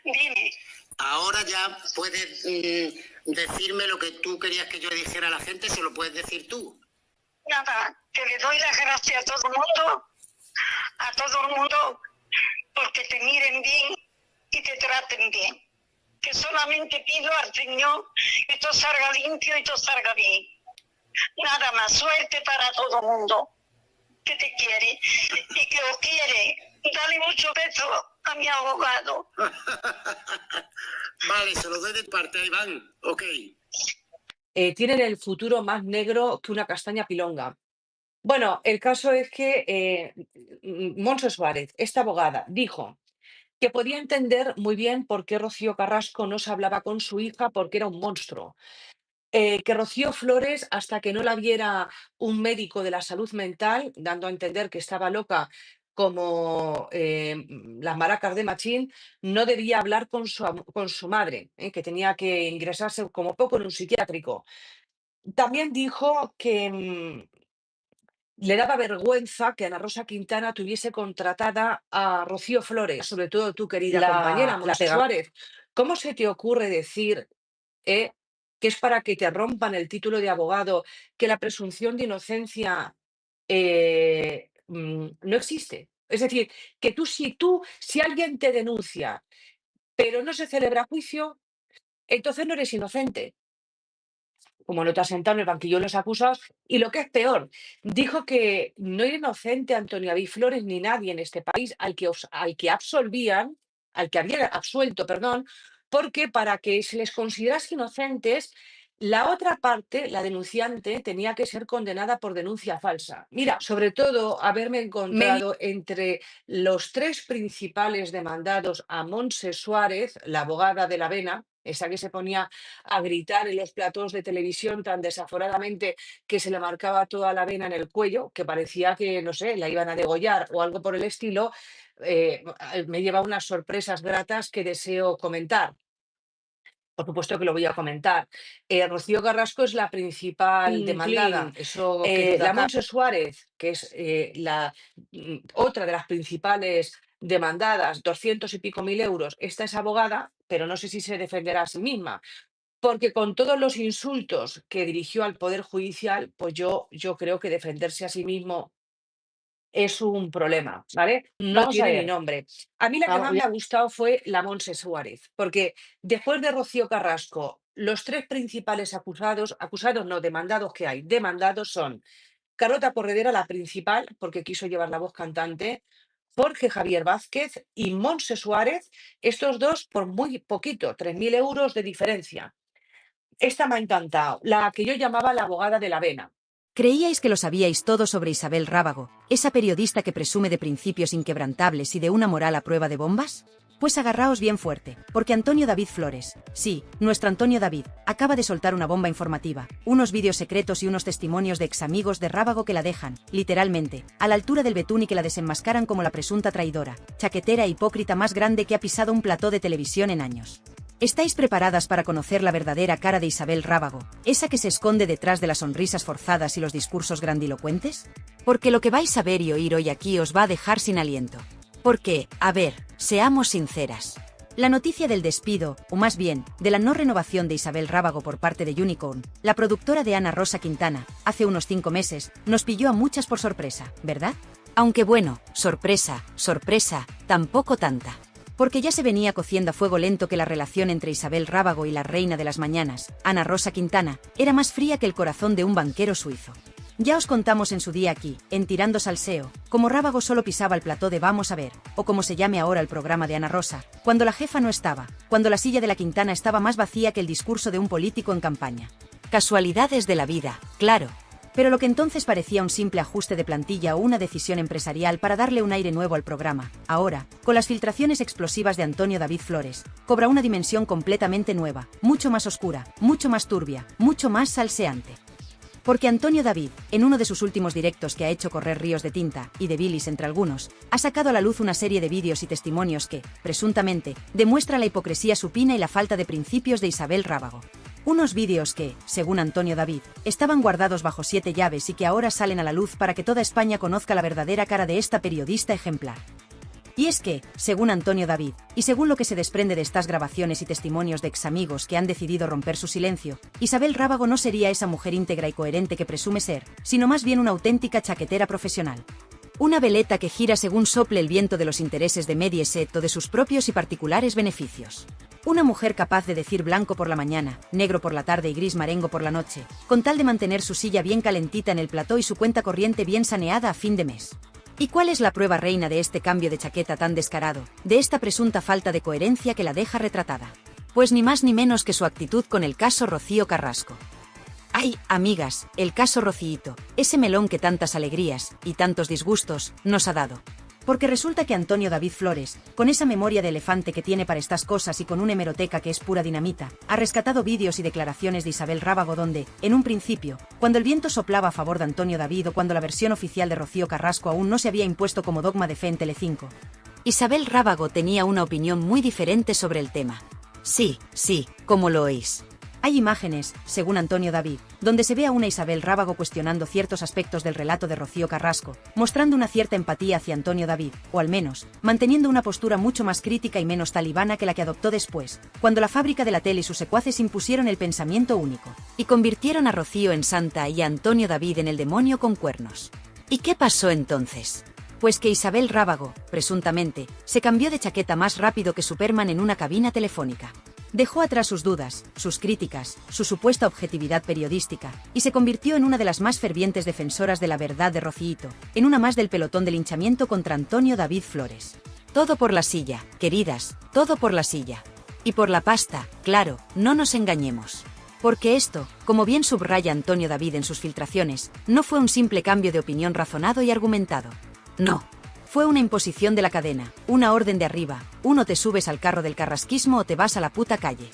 Dime. Ahora ya puedes decirme lo que tú querías que yo dijera a la gente, se lo puedes decir tú. Nada, que le doy las gracias a todo el mundo, porque te miren bien y te traten bien. Que solamente pido al Señor que todo salga limpio y todo salga bien. Nada más, suerte para todo el mundo que te quiere y que os quiere. Dale mucho beso a mi abogado. Vale, se lo doy de parte a Iván. Ok. Tienen el futuro más negro que una castaña pilonga. Bueno, el caso es que Montse Suárez, esta abogada, dijo que podía entender muy bien por qué Rocío Carrasco no se hablaba con su hija porque era un monstruo. que Rocío Flores, hasta que no la viera un médico de la salud mental, dando a entender que estaba loca como las maracas de Machín, no debía hablar con con su madre, que tenía que ingresarse como poco en un psiquiátrico. También dijo que le daba vergüenza que Ana Rosa Quintana tuviese contratada a Rocío Flores, sobre todo tu querida compañera, Monse Suárez. ¿Cómo se te ocurre decir eh, que es para que te rompan el título de abogado, que la presunción de inocencia no existe? Es decir, que si alguien te denuncia, pero no se celebra juicio, entonces no eres inocente. Como no te has sentado en el banquillo de los acusados, y lo que es peor, dijo que no era inocente Antonio David Flores ni nadie en este país al que absolvían, al que había absuelto, perdón, porque para que se les considerase inocentes, la otra parte, la denunciante, tenía que ser condenada por denuncia falsa. Mira, sobre todo haberme encontrado entre los 3 principales demandados a Monse Suárez, la abogada de la Vena, esa que se ponía a gritar en los platós de televisión tan desaforadamente que se le marcaba toda la vena en el cuello, que parecía que, no sé, la iban a degollar o algo por el estilo, me lleva unas sorpresas gratas que deseo comentar. Por supuesto que lo voy a comentar. Rocío Carrasco es la principal demandada. Eso la Monse Suárez, que es otra de las principales demandadas, 200 y pico mil euros. Esta es abogada, pero no sé si se defenderá a sí misma. Porque con todos los insultos que dirigió al Poder Judicial, pues yo creo que defenderse a sí mismo es un problema, ¿vale? No Vamos a tiene ver. ni nombre. A mí la que Vamos, más me ha gustado fue la Monse Suárez, porque después de Rocío Carrasco, los 3 principales demandados que hay, demandados son Carlota Corredera, la principal, porque quiso llevar la voz cantante, Jorge Javier Vázquez y Monse Suárez, estos 2 por muy poquito, 3.000 euros de diferencia. Esta me ha encantado, la que yo llamaba la abogada de la Vena. ¿Creíais que lo sabíais todo sobre Isabel Rábago, esa periodista que presume de principios inquebrantables y de una moral a prueba de bombas? Pues agarraos bien fuerte, porque Antonio David Flores, sí, nuestro Antonio David, acaba de soltar una bomba informativa, unos vídeos secretos y unos testimonios de examigos de Rábago que la dejan, literalmente, a la altura del betún y que la desenmascaran como la presunta traidora, chaquetera e hipócrita más grande que ha pisado un plató de televisión en años. ¿Estáis preparadas para conocer la verdadera cara de Isabel Rábago, esa que se esconde detrás de las sonrisas forzadas y los discursos grandilocuentes? Porque lo que vais a ver y oír hoy aquí os va a dejar sin aliento. Porque, a ver, seamos sinceras. La noticia del despido, o más bien, de la no renovación de Isabel Rábago por parte de Unicorn, la productora de Ana Rosa Quintana, hace unos 5 meses, nos pilló a muchas por sorpresa, ¿verdad? Aunque bueno, sorpresa, tampoco tanta. Porque ya se venía cociendo a fuego lento que la relación entre Isabel Rábago y la reina de las mañanas, Ana Rosa Quintana, era más fría que el corazón de un banquero suizo. Ya os contamos en su día aquí, en Tirando Salseo, como Rábago solo pisaba el plató de Vamos a ver, o como se llame ahora el programa de Ana Rosa, cuando la jefa no estaba, cuando la silla de la Quintana estaba más vacía que el discurso de un político en campaña. Casualidades de la vida, claro. Pero lo que entonces parecía un simple ajuste de plantilla o una decisión empresarial para darle un aire nuevo al programa, ahora, con las filtraciones explosivas de Antonio David Flores, cobra una dimensión completamente nueva, mucho más oscura, mucho más turbia, mucho más salseante. Porque Antonio David, en uno de sus últimos directos que ha hecho correr ríos de tinta, y de bilis entre algunos, ha sacado a la luz una serie de vídeos y testimonios que, presuntamente, demuestra la hipocresía supina y la falta de principios de Isabel Rábago. Unos vídeos que, según Antonio David, estaban guardados bajo 7 llaves y que ahora salen a la luz para que toda España conozca la verdadera cara de esta periodista ejemplar. Y es que, según Antonio David, y según lo que se desprende de estas grabaciones y testimonios de examigos que han decidido romper su silencio, Isabel Rábago no sería esa mujer íntegra y coherente que presume ser, sino más bien una auténtica chaquetera profesional. Una veleta que gira según sople el viento de los intereses de Mediaset o de sus propios y particulares beneficios. Una mujer capaz de decir blanco por la mañana, negro por la tarde y gris marengo por la noche, con tal de mantener su silla bien calentita en el plató y su cuenta corriente bien saneada a fin de mes. ¿Y cuál es la prueba reina de este cambio de chaqueta tan descarado, de esta presunta falta de coherencia que la deja retratada? Pues ni más ni menos que su actitud con el caso Rocío Carrasco. Ay, amigas, el caso Rocíito, ese melón que tantas alegrías y tantos disgustos nos ha dado. Porque resulta que Antonio David Flores, con esa memoria de elefante que tiene para estas cosas y con una hemeroteca que es pura dinamita, ha rescatado vídeos y declaraciones de Isabel Rábago donde, en un principio, cuando el viento soplaba a favor de Antonio David o cuando la versión oficial de Rocío Carrasco aún no se había impuesto como dogma de fe en Telecinco, Isabel Rábago tenía una opinión muy diferente sobre el tema. Sí, como lo oís. Hay imágenes, según Antonio David, donde se ve a una Isabel Rábago cuestionando ciertos aspectos del relato de Rocío Carrasco, mostrando una cierta empatía hacia Antonio David, o al menos, manteniendo una postura mucho más crítica y menos talibana que la que adoptó después, cuando la fábrica de la tele y sus secuaces impusieron el pensamiento único, y convirtieron a Rocío en santa y a Antonio David en el demonio con cuernos. ¿Y qué pasó entonces? Pues que Isabel Rábago, presuntamente, se cambió de chaqueta más rápido que Superman en una cabina telefónica. Dejó atrás sus dudas, sus críticas, su supuesta objetividad periodística, y se convirtió en una de las más fervientes defensoras de la verdad de Rocíito, en una más del pelotón de linchamiento contra Antonio David Flores. Todo por la silla, queridas, todo por la silla. Y por la pasta, claro, no nos engañemos. Porque esto, como bien subraya Antonio David en sus filtraciones, no fue un simple cambio de opinión razonado y argumentado. No. Fue una imposición de la cadena, una orden de arriba, uno te subes al carro del carrasquismo o te vas a la puta calle.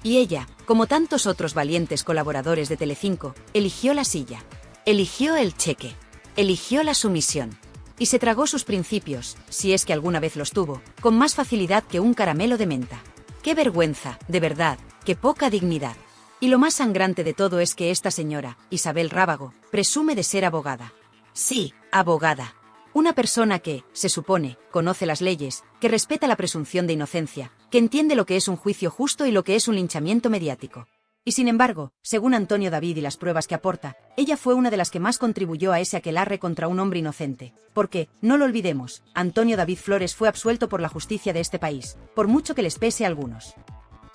Y ella, como tantos otros valientes colaboradores de Telecinco, eligió la silla, eligió el cheque, eligió la sumisión. Y se tragó sus principios, si es que alguna vez los tuvo, con más facilidad que un caramelo de menta. ¡Qué vergüenza, de verdad, qué poca dignidad! Y lo más sangrante de todo es que esta señora, Isabel Rábago, presume de ser abogada. Sí, abogada. Una persona que, se supone, conoce las leyes, que respeta la presunción de inocencia, que entiende lo que es un juicio justo y lo que es un linchamiento mediático. Y sin embargo, según Antonio David y las pruebas que aporta, ella fue una de las que más contribuyó a ese aquelarre contra un hombre inocente. Porque, no lo olvidemos, Antonio David Flores fue absuelto por la justicia de este país, por mucho que les pese a algunos.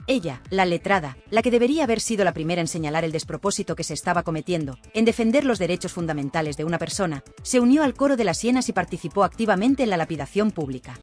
Ella, la letrada, la que debería haber sido la primera en señalar el despropósito que se estaba cometiendo, en defender los derechos fundamentales de una persona, se unió al coro de las hienas y participó activamente en la lapidación pública.